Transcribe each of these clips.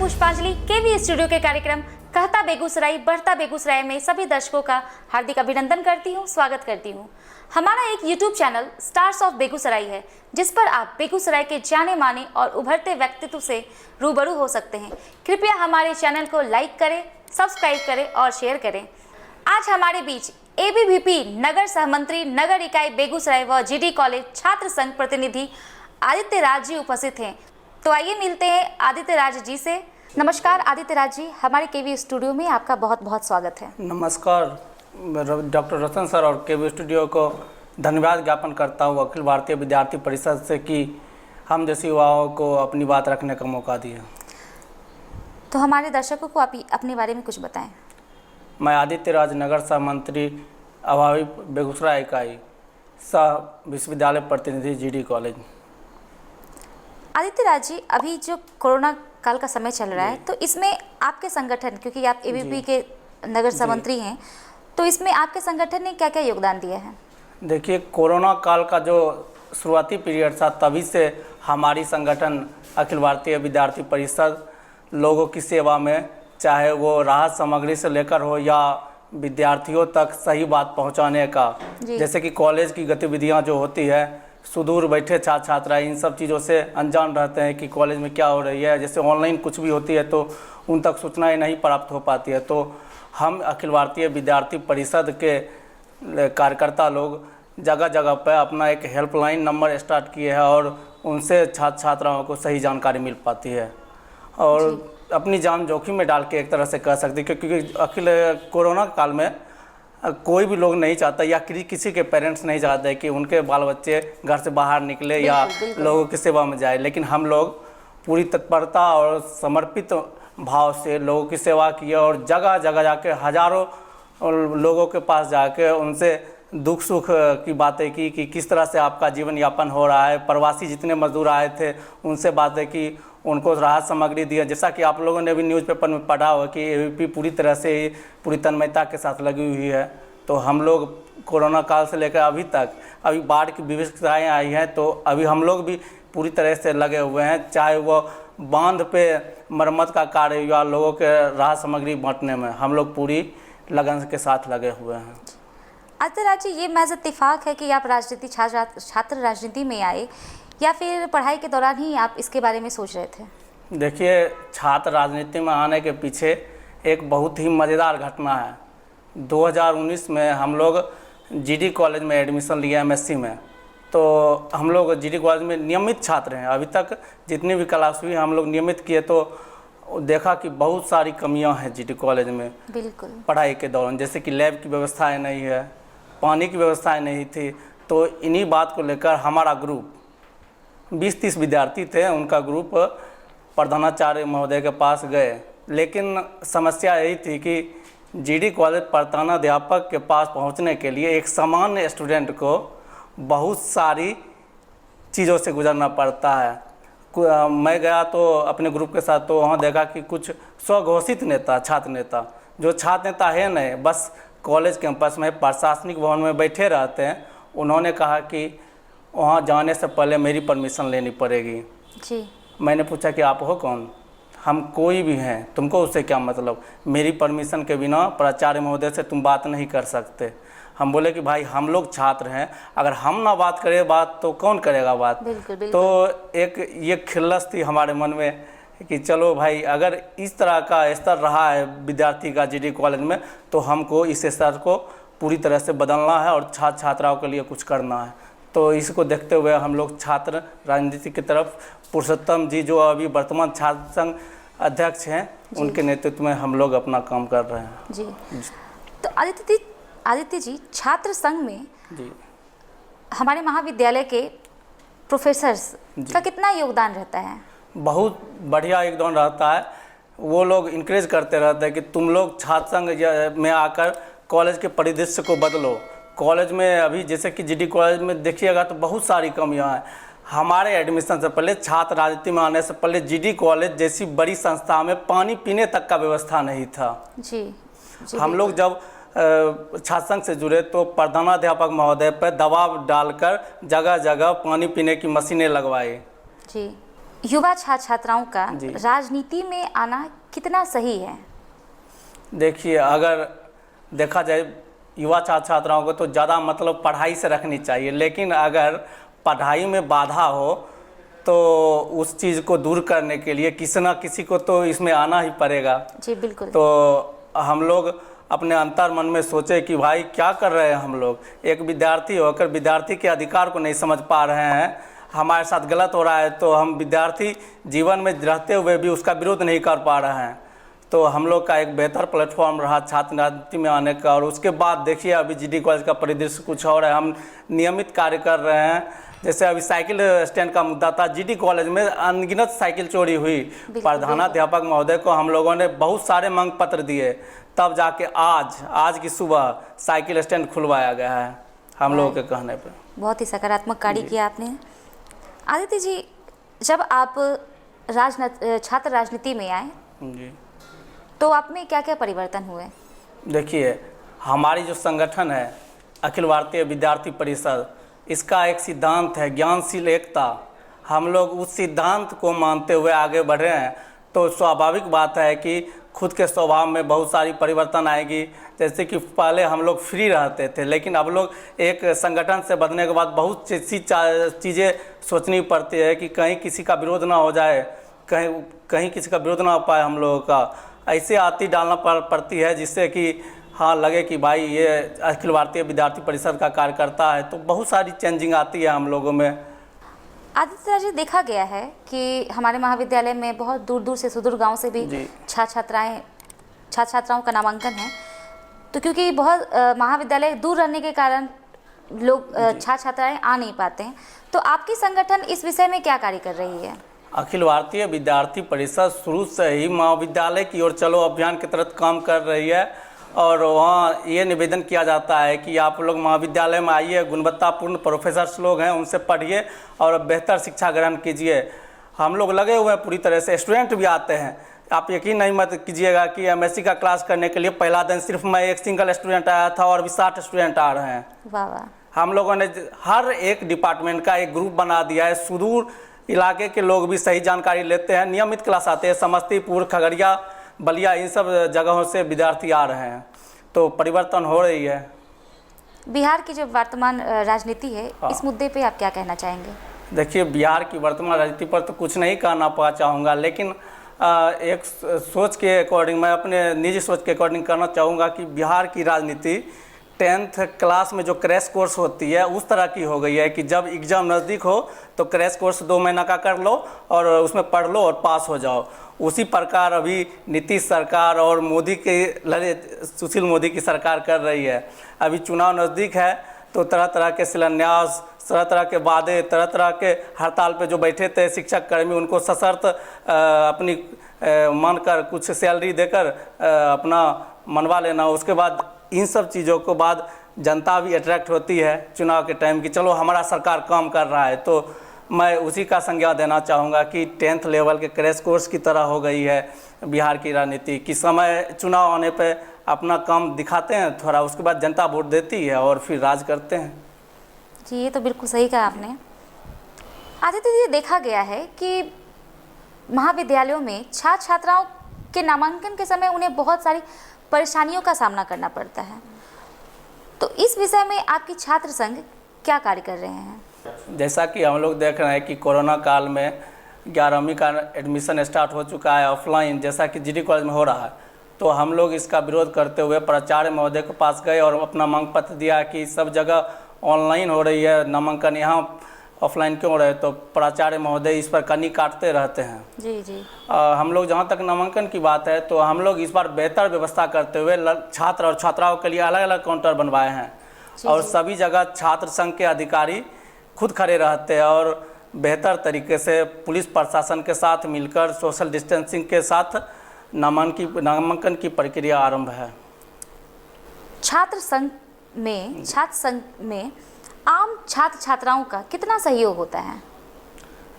पुष्पांजलि केवी स्टूडियो के कार्यक्रम कहता बेगूसराय बढ़ता बेगूसराय में सभी दर्शकों का हार्दिक अभिनंदन करती हूँ, स्वागत करती हूँ। हमारा एक YouTube channel stars of Begusarai है, जिस पर आप बेगूसराय के जाने माने और उभरते व्यक्तित्व से रूबरू हो सकते हैं। कृपया हमारे चैनल को लाइक करें, सब्सक्राइब करें और शेयर करें। आज हमारे बीच एबीवीपी नगर सहमंत्री नगर इकाई बेगूसराय व जीडी कॉलेज छात्र संघ प्रतिनिधि आदित्य राज जी उपस्थित हैं। तो आइए मिलते हैं आदित्य राज जी से। नमस्कार आदित्य राज जी, हमारे केवी स्टूडियो में आपका बहुत बहुत स्वागत है। नमस्कार डॉक्टर रतन सर और केवी स्टूडियो को धन्यवाद ज्ञापन करता हूँ अखिल भारतीय विद्यार्थी परिषद से कि हम जैसे युवाओं को अपनी बात रखने का मौका दिया। तो हमारे दर्शकों को आप अपने बारे में कुछ बताएं। मैं आदित्य राज नगर सहमंत्री अभावी बेगूसराय इकाई सह विश्वविद्यालय प्रतिनिधि जीडी कॉलेज। आदित्य राज जी, अभी जो कोरोना काल का समय चल रहा है, तो इसमें आपके संगठन, क्योंकि आप एबीवीपी के नगर सहमंत्री हैं, तो इसमें आपके संगठन ने क्या क्या योगदान दिया है? देखिए, कोरोना काल का जो शुरुआती पीरियड था, तभी से हमारी संगठन अखिल भारतीय विद्यार्थी परिषद लोगों की सेवा में, चाहे वो राहत सामग्री से लेकर हो या विद्यार्थियों तक सही बात पहुंचाने का, जैसे कि कॉलेज की गतिविधियां जो होती है, सुदूर बैठे छात्र छात्रा इन सब चीज़ों से अनजान रहते हैं कि कॉलेज में क्या हो रही है। जैसे ऑनलाइन कुछ भी होती है तो उन तक सूचनाएं नहीं प्राप्त हो पाती है। तो हम अखिल भारतीय विद्यार्थी परिषद के कार्यकर्ता लोग जगह जगह पर अपना एक हेल्पलाइन नंबर स्टार्ट किए हैं और उनसे छात्र छात्राओं को सही जानकारी मिल पाती है और अपनी जान जोखिम में डाल के एक तरह से कह सकते, क्योंकि अखिल कोरोना काल में कोई भी लोग नहीं चाहता या किसी के पेरेंट्स नहीं चाहते कि उनके बाल बच्चे घर से बाहर निकले या लोगों की सेवा में जाए, लेकिन हम लोग पूरी तत्परता और समर्पित भाव से लोगों की सेवा की और जगह जगह जाके हजारों लोगों के पास जाके उनसे दुख सुख की बातें की कि किस तरह से आपका जीवन यापन हो रहा है। प्रवासी जितने मजदूर आए थे उनसे बातें की, उनको राहत सामग्री दी। जैसा कि आप लोगों ने भी न्यूज़पेपर में पढ़ा हो कि एबीवीपी पूरी तरह से पूरी तन्मयता के साथ लगी हुई है। तो हम लोग कोरोना काल से लेकर अभी तक, अभी बाढ़ की विविधताएँ आई हैं तो अभी हम लोग भी पूरी तरह से लगे हुए हैं, चाहे वो बांध पे मरम्मत का कार्य या लोगों के राहत सामग्री बांटने में, हम लोग पूरी लगन के साथ लगे हुए हैं। आदित्य राज जी, ये महज इत्तेफाक है कि आप छात्र राजनीति में आए या फिर पढ़ाई के दौरान ही आप इसके बारे में सोच रहे थे? देखिए, छात्र राजनीति में आने के पीछे एक बहुत ही मज़ेदार घटना है। 2019 में हम लोग जीडी कॉलेज में एडमिशन लिया एमएससी में। तो हम लोग जीडी कॉलेज में नियमित छात्र हैं, अभी तक जितनी भी क्लास हुई हम लोग नियमित किए तो देखा कि बहुत सारी कमियां हैं जीडी कॉलेज में। बिल्कुल। पढ़ाई के दौरान जैसे कि लैब की व्यवस्थाएं नहीं है, पानी की व्यवस्थाएं नहीं थी। तो इन्हीं बात को लेकर हमारा ग्रुप 20-30 विद्यार्थी थे, उनका ग्रुप प्रधानाचार्य महोदय के पास गए। लेकिन समस्या यही थी कि जीडी कॉलेज प्रधानाध्यापक के पास पहुंचने के लिए एक सामान्य स्टूडेंट को बहुत सारी चीज़ों से गुजरना पड़ता है। मैं गया तो अपने ग्रुप के साथ, तो वहाँ देखा कि कुछ स्वघोषित नेता, छात्र नेता, जो छात्र नेता है नहीं, बस कॉलेज कैंपस में प्रशासनिक भवन में बैठे रहते हैं। उन्होंने कहा कि वहाँ जाने से पहले मेरी परमिशन लेनी पड़ेगी। जी। मैंने पूछा कि आप हो कौन? हम कोई भी हैं, तुमको उससे क्या मतलब? मेरी परमिशन के बिना प्राचार्य महोदय से तुम बात नहीं कर सकते। हम बोले कि भाई हम लोग छात्र हैं, अगर हम ना बात करें बात तो कौन करेगा बात? बिल्कुल, बिल्कुल। तो एक ये खिल्लस थी हमारे मन में कि चलो भाई, अगर इस तरह का स्तर रहा है विद्यार्थी का जीडी कॉलेज में, तो हमको इस स्तर को पूरी तरह से बदलना है और छात्र छात्राओं के लिए कुछ करना है। तो इसको देखते हुए हम लोग छात्र राजनीति की तरफ पुरुषोत्तम जी, जो अभी वर्तमान छात्र संघ अध्यक्ष हैं, उनके नेतृत्व में हम लोग अपना काम कर रहे हैं। जी। तो आदित्य जी, छात्र संघ में जी हमारे महाविद्यालय के प्रोफेसर्स का कितना योगदान रहता है? बहुत बढ़िया योगदान रहता है। वो लोग इंकरेज करते रहते हैं कि तुम लोग छात्र संघ में आकर कॉलेज के परिदृश्य को बदलो। कॉलेज में अभी जैसे कि जीडी कॉलेज में देखिएगा तो बहुत सारी कमियां हैं। हमारे एडमिशन से पहले, छात्र राजनीति में आने से पहले, जीडी कॉलेज जैसी बड़ी संस्था में पानी पीने तक का व्यवस्था नहीं था। जी। हम लोग जब छात्र संघ से जुड़े तो प्रधानाध्यापक महोदय पर दबाव डालकर जगह जगह पानी पीने की मशीनें लगवाई। जी। युवा छात्र छात्राओं का जी। राजनीति में आना कितना सही है? देखिए, अगर देखा जाए युवा छात्र छात्राओं को तो ज़्यादा मतलब पढ़ाई से रखनी चाहिए, लेकिन अगर पढ़ाई में बाधा हो तो उस चीज़ को दूर करने के लिए किसी ना किसी को तो इसमें आना ही पड़ेगा। जी बिल्कुल। तो हम लोग अपने अंतर मन में सोचे कि भाई क्या कर रहे हैं हम लोग, एक विद्यार्थी होकर विद्यार्थी के अधिकार को नहीं समझ पा रहे हैं, हमारे साथ गलत हो रहा है, तो हम विद्यार्थी जीवन में रहते हुए भी उसका विरोध नहीं कर पा रहे हैं। तो हम लोग का एक बेहतर प्लेटफॉर्म रहा छात्र राजनीति में आने का। और उसके बाद देखिए अभी जीडी कॉलेज का परिदृश्य कुछ और है, हम नियमित कार्य कर रहे हैं। जैसे अभी साइकिल स्टैंड का मुद्दा था, जीडी कॉलेज में अनगिनत साइकिल चोरी हुई, प्रधानाध्यापक महोदय को हम लोगों ने बहुत सारे मांग पत्र दिए, तब जाके आज की सुबह साइकिल स्टैंड खुलवाया गया है हम लोगों के कहने पे। बहुत ही सकारात्मक कार्य किया आपने। आदित्य जी, जब आप छात्र राजनीति में आए जी, तो आप में क्या क्या परिवर्तन हुए? देखिए, हमारी जो संगठन है अखिल भारतीय विद्यार्थी परिषद, इसका एक सिद्धांत है ज्ञानशील एकता। हम लोग उस सिद्धांत को मानते हुए आगे बढ़ रहे हैं, तो स्वाभाविक बात है कि खुद के स्वभाव में बहुत सारी परिवर्तन आएगी। जैसे कि पहले हम लोग फ्री रहते थे, लेकिन अब लोग एक संगठन से बढ़ने के बाद बहुत सी चीज़ें सोचनी पड़ती है कि कहीं किसी का विरोध ना हो जाए, कहीं किसी का विरोध ना हो पाए हम लोगों का। ऐसे आती डालना पड़ती है जिससे कि हाँ लगे कि भाई ये अखिल भारतीय विद्यार्थी परिषद का कार्यकर्ता है, तो बहुत सारी चेंजिंग आती है हम लोगों में। आदित्य जी, देखा गया है कि हमारे महाविद्यालय में बहुत दूर दूर से सुदूर गांव से भी छात्र छात्राओं का नामांकन है। तो क्योंकि बहुत महाविद्यालय दूर रहने के कारण लोग छात्र छात्राएँ आ नहीं पाते हैं, तो आपकी संगठन इस विषय में क्या कार्य कर रही है? अखिल भारतीय विद्यार्थी परिषद शुरू से ही महाविद्यालय की ओर चलो अभियान के तहत काम कर रही है। और वहाँ ये निवेदन किया जाता है कि आप लोग महाविद्यालय में आइए, गुणवत्तापूर्ण प्रोफेसर्स लोग हैं उनसे पढ़िए और बेहतर शिक्षा ग्रहण कीजिए। हम लोग लगे हुए हैं पूरी तरह से, स्टूडेंट भी आते हैं। आप यकीन नहीं मत कीजिएगा कि एमएससी का क्लास करने के लिए पहला दिन सिर्फ मैं एक सिंगल स्टूडेंट आया था और अभी 60 स्टूडेंट आ रहे हैं। वाह वाह। हम लोगों ने हर एक डिपार्टमेंट का एक ग्रुप बना दिया है, सुदूर इलाके के लोग भी सही जानकारी लेते हैं, नियमित क्लास आते हैं। समस्तीपुर, खगड़िया, बलिया, इन सब जगहों से विद्यार्थी आ रहे हैं, तो परिवर्तन हो रही है। बिहार की जो वर्तमान राजनीति है, इस मुद्दे पे आप क्या कहना चाहेंगे? देखिए, बिहार की वर्तमान राजनीति पर तो कुछ नहीं कहना चाहूँगा, लेकिन एक सोच के अकॉर्डिंग, मैं अपने निजी सोच के अकॉर्डिंग कहना चाहूँगा कि बिहार की राजनीति 10th क्लास में जो क्रैश कोर्स होती है उस तरह की हो गई है कि जब एग्ज़ाम नज़दीक हो तो क्रैश कोर्स 2 महीना का कर लो और उसमें पढ़ लो और पास हो जाओ। उसी प्रकार अभी नीतीश सरकार और सुशील मोदी की सरकार कर रही है। अभी चुनाव नज़दीक है तो तरह तरह के शिलान्यास, तरह तरह के वादे, तरह तरह के हड़ताल पे जो बैठे थे शिक्षक कर्मी, उनको सशर्त अपनी मानकर कुछ सैलरी देकर अपना मनवा लेना। उसके बाद इन सब चीज़ों को बाद जनता भी अट्रैक्ट होती है चुनाव के टाइम की, चलो हमारा सरकार काम कर रहा है। तो मैं उसी का संज्ञा देना चाहूँगा कि 10th लेवल के क्रैश कोर्स की तरह हो गई है बिहार की राजनीति। कि समय चुनाव आने पे अपना काम दिखाते हैं थोड़ा, उसके बाद जनता वोट देती है और फिर राज करते हैं। जी, ये तो बिल्कुल सही कहा आपने। आदित्य जी, देखा गया है कि महाविद्यालयों में छात्र छात्राओं के नामांकन के समय उन्हें बहुत सारी परेशानियों का सामना करना पड़ता है, तो इस विषय में आपकी छात्र संघ क्या कार्य कर रहे हैं? जैसा कि हम लोग देख रहे हैं कि कोरोना काल में 11वीं का एडमिशन स्टार्ट हो चुका है ऑफलाइन, जैसा कि जीडी कॉलेज में हो रहा है। तो हम लोग इसका विरोध करते हुए प्राचार्य महोदय के पास गए और अपना मांग पत्र दिया कि सब जगह ऑनलाइन हो रही है नामांकन, यहाँ ऑफलाइन क्यों हो रहे? तो प्राचार्य महोदय इस पर कनी काटते रहते हैं। जी जी। हम लोग जहाँ तक नामांकन की बात है तो हम लोग इस बार बेहतर व्यवस्था करते हुए छात्र और छात्राओं के लिए अलग अलग काउंटर बनवाए हैं और सभी जगह छात्र संघ के अधिकारी खुद खड़े रहते हैं और बेहतर तरीके से पुलिस प्रशासन के साथ मिलकर सोशल डिस्टेंसिंग के साथ नामांकन की प्रक्रिया आरंभ है। छात्र संघ में आम छात्र छात्राओं का कितना सहयोग होता है?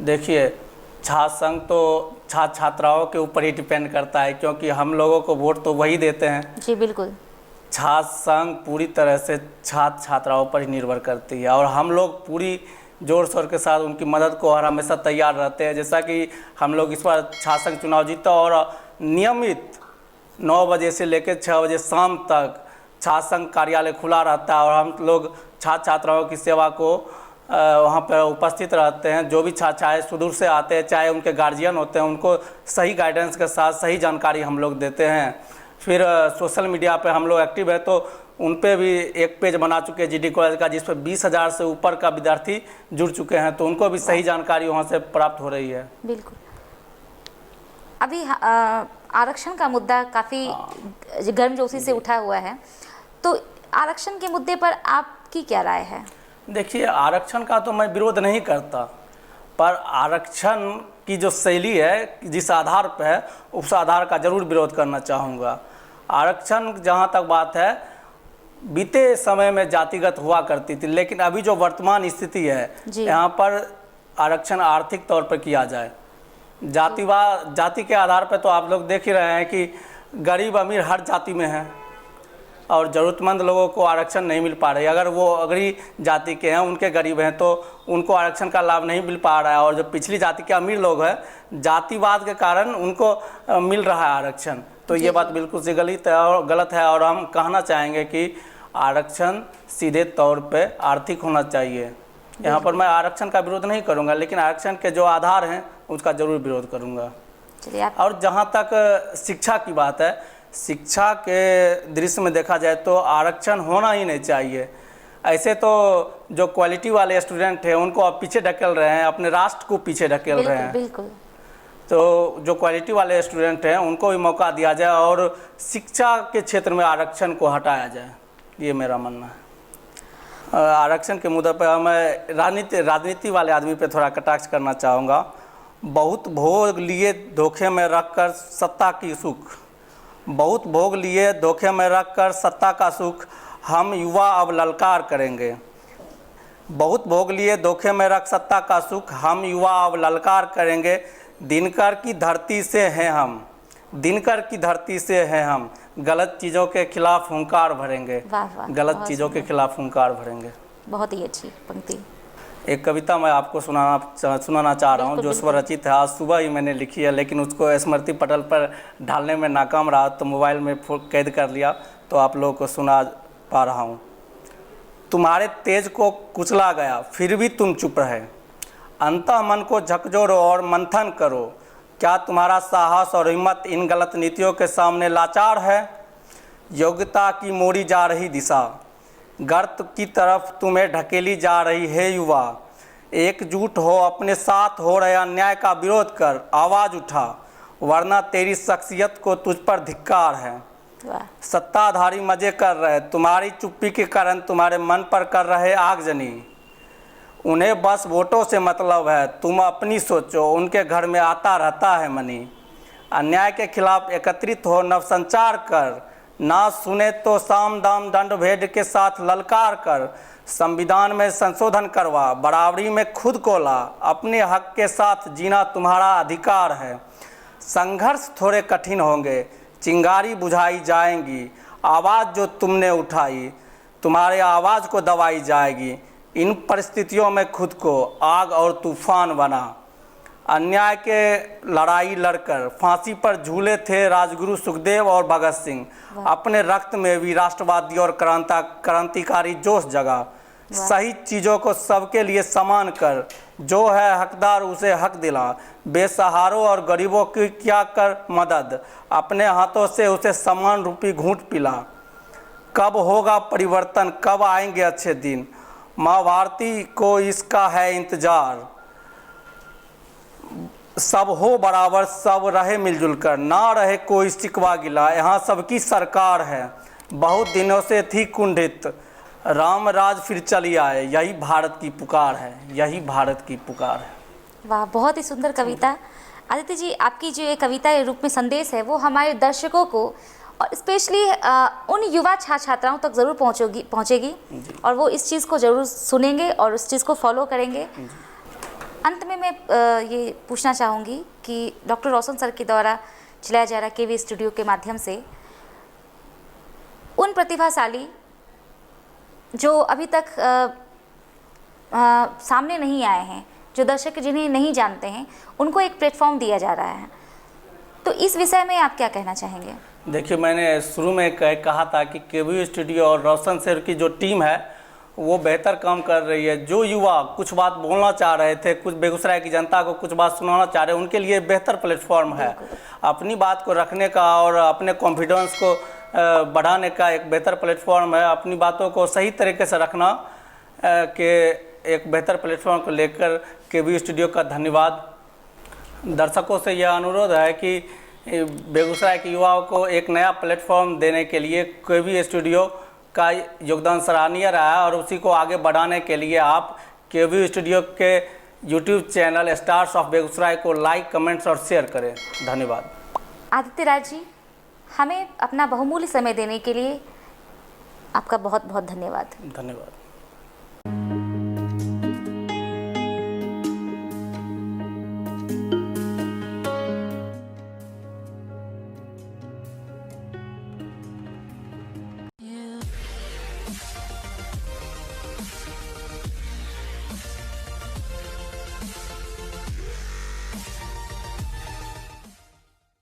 देखिए, छात्र संघ तो छात्र छात्राओं के ऊपर ही डिपेंड करता है, क्योंकि हम लोगों को वोट तो वही देते हैं। जी बिल्कुल। छात्र संघ पूरी तरह से छात्र छात्राओं पर ही निर्भर करती है और हम लोग पूरी जोर शोर के साथ उनकी मदद को हर हमेशा तैयार रहते हैं। जैसा कि हम लोग इस बार छात्र संघ चुनाव जीता और नियमित 9 बजे से लेकर 6 बजे शाम तक छात्र संघ कार्यालय खुला रहता है और हम लोग छात्र छात्राओं की सेवा को वहाँ पर उपस्थित रहते हैं। जो भी छात्र चाहे सुदूर से आते हैं, चाहे उनके गार्जियन होते हैं, उनको सही गाइडेंस के साथ सही जानकारी हम लोग देते हैं। फिर सोशल मीडिया पे हम लोग एक्टिव है, तो उन पे भी एक पेज बना चुके हैं जीडी कॉलेज का, जिस पर 20,000 से ऊपर का विद्यार्थी जुड़ चुके हैं, तो उनको भी सही जानकारी वहाँ से प्राप्त हो रही है। बिल्कुल। अभी आरक्षण का मुद्दा काफ़ी गर्मजोशी से उठा हुआ है, तो आरक्षण के मुद्दे पर आपकी क्या राय है? देखिए, आरक्षण का तो मैं विरोध नहीं करता, पर आरक्षण की जो शैली है, जिस आधार पर है, उस आधार का जरूर विरोध करना चाहूँगा। आरक्षण जहाँ तक बात है, बीते समय में जातिगत हुआ करती थी, लेकिन अभी जो वर्तमान स्थिति है, यहाँ पर आरक्षण आर्थिक तौर पर किया जाए। जाति के आधार पर तो आप लोग देख ही रहे हैं कि गरीब अमीर हर जाति में है और ज़रूरतमंद लोगों को आरक्षण नहीं मिल पा रही। अगर वो अगली जाति के हैं, उनके गरीब हैं, तो उनको आरक्षण का लाभ नहीं मिल पा रहा है, और जो पिछली जाति के अमीर लोग हैं, जातिवाद के कारण उनको मिल रहा है आरक्षण। तो ये बात बिल्कुल से गलत है और हम कहना चाहेंगे कि आरक्षण सीधे तौर पे आर्थिक होना चाहिए। यहाँ पर मैं आरक्षण का विरोध नहीं करूँगा, लेकिन आरक्षण के जो आधार हैं उसका जरूर विरोध करूँगा। और जहाँ तक शिक्षा की बात है, शिक्षा के दृश्य में देखा जाए तो आरक्षण होना ही नहीं चाहिए। ऐसे तो जो क्वालिटी वाले स्टूडेंट हैं उनको आप पीछे ढकेल रहे हैं, अपने राष्ट्र को पीछे ढकेल रहे हैं। बिल्कुल। तो जो क्वालिटी वाले स्टूडेंट हैं उनको भी मौका दिया जाए और शिक्षा के क्षेत्र में आरक्षण को हटाया जाए, ये मेरा मानना है। आरक्षण के मुद्दे पर मैं राजनीति वाले आदमी पे थोड़ा कटाक्ष करना चाहूँगा। बहुत भोग लिए धोखे में रखकर सत्ता की सुख, बहुत भोग लिए धोखे में रखकर सत्ता का सुख, हम युवा अब ललकार करेंगे। बहुत भोग लिए धोखे में रख सत्ता का सुख, हम युवा अब ललकार करेंगे। दिनकर की धरती से हैं हम, दिनकर की धरती से हैं हम, गलत चीज़ों के खिलाफ हुंकार भरेंगे। गलत चीज़ों के खिलाफ हुंकार भरेंगे। बहुत ही अच्छी पंक्ति। एक कविता मैं आपको सुनाना चाह रहा हूँ, जो स्वरचित है, आज सुबह ही मैंने लिखी है, लेकिन उसको स्मृति पटल पर ढालने में नाकाम रहा, तो मोबाइल में कैद कर लिया, तो आप लोगों को सुना पा रहा हूँ। तुम्हारे तेज को कुचला गया फिर भी तुम चुप रहे, अंतः मन को झकझोरो और मंथन करो, क्या तुम्हारा साहस और हिम्मत इन गलत नीतियों के सामने लाचार है? योग्यता की मोड़ी जा रही दिशा, गर्त की तरफ तुम्हें ढकेली जा रही है युवा। एकजुट हो, अपने साथ हो रहे अन्याय का विरोध कर, आवाज़ उठा, वरना तेरी शख्सियत को तुझ पर धिक्कार है। सत्ताधारी मजे कर रहे, तुम्हारी चुप्पी के कारण तुम्हारे मन पर कर रहे आगजनी। उन्हें बस वोटों से मतलब है, तुम अपनी सोचो, उनके घर में आता रहता है मनी। अन्याय के खिलाफ एकत्रित हो, नवसंचार कर, ना सुने तो साम दाम दंड भेद के साथ ललकार कर। संविधान में संशोधन करवा, बराबरी में खुद को ला, अपने हक के साथ जीना तुम्हारा अधिकार है। संघर्ष थोड़े कठिन होंगे, चिंगारी बुझाई जाएंगी, आवाज़ जो तुमने उठाई तुम्हारे आवाज़ को दबाई जाएगी। इन परिस्थितियों में खुद को आग और तूफान बना। अन्याय के लड़ाई लड़कर फांसी पर झूले थे राजगुरु सुखदेव और भगत सिंह, अपने रक्त में भी राष्ट्रवादी और क्रांतिकारी जोश जगा। सही चीज़ों को सबके लिए समान कर, जो है हकदार उसे हक दिला। बेसहारों और गरीबों की क्या कर मदद, अपने हाथों से उसे समान रूपी घूंट पिला। कब होगा परिवर्तन, कब आएंगे अच्छे दिन, माँ भारती को इसका है इंतजार। सब हो बराबर, सब रहे मिलजुल कर, ना रहे कोई शिकवा गिला, यहाँ सबकी सरकार है। बहुत दिनों से थी कुंठित, राम राज फिर चली आए, यही भारत की पुकार है, यही भारत की पुकार है। वाह, बहुत ही सुंदर कविता। आदित्य जी, आपकी जो ये कविता के रूप में संदेश है वो हमारे दर्शकों को और स्पेशली उन युवा छात्र छात्राओं तक ज़रूर पहुँचेगी और वो इस चीज़ को ज़रूर सुनेंगे और उस चीज़ को फॉलो करेंगे। अंत में मैं ये पूछना चाहूँगी कि डॉक्टर रोशन सर के द्वारा चलाया जा रहा केवी स्टूडियो के माध्यम से उन प्रतिभाशाली जो अभी तक सामने नहीं आए हैं, जो दर्शक जिन्हें नहीं जानते हैं, उनको एक प्लेटफॉर्म दिया जा रहा है। तो इस विषय में आप क्या कहना चाहेंगे? देखिए, मैंने शुरू में कहा था कि केवी स्टूडियो और रोशन सर की जो टीम है वो बेहतर काम कर रही है। जो युवा कुछ बात बोलना चाह रहे थे, कुछ बेगूसराय की जनता को कुछ बात सुनाना चाह रहे हैं, उनके लिए बेहतर प्लेटफॉर्म है। अपनी बात को रखने का और अपने कॉन्फिडेंस को बढ़ाने का एक बेहतर प्लेटफॉर्म है। अपनी बातों को सही तरीके से रखना के एक बेहतर प्लेटफॉर्म को लेकर केवी स्टूडियो का धन्यवाद। दर्शकों से यह अनुरोध है कि बेगूसराय के युवाओं को एक नया प्लेटफॉर्म देने के लिए केवी स्टूडियो का योगदान सराहनीय रहा है, और उसी को आगे बढ़ाने के लिए आप केवी स्टूडियो के YouTube channel stars of Begusarai को लाइक, कमेंट्स और शेयर करें। धन्यवाद। आदित्य राज जी, हमें अपना बहुमूल्य समय देने के लिए आपका बहुत बहुत धन्यवाद। धन्यवाद।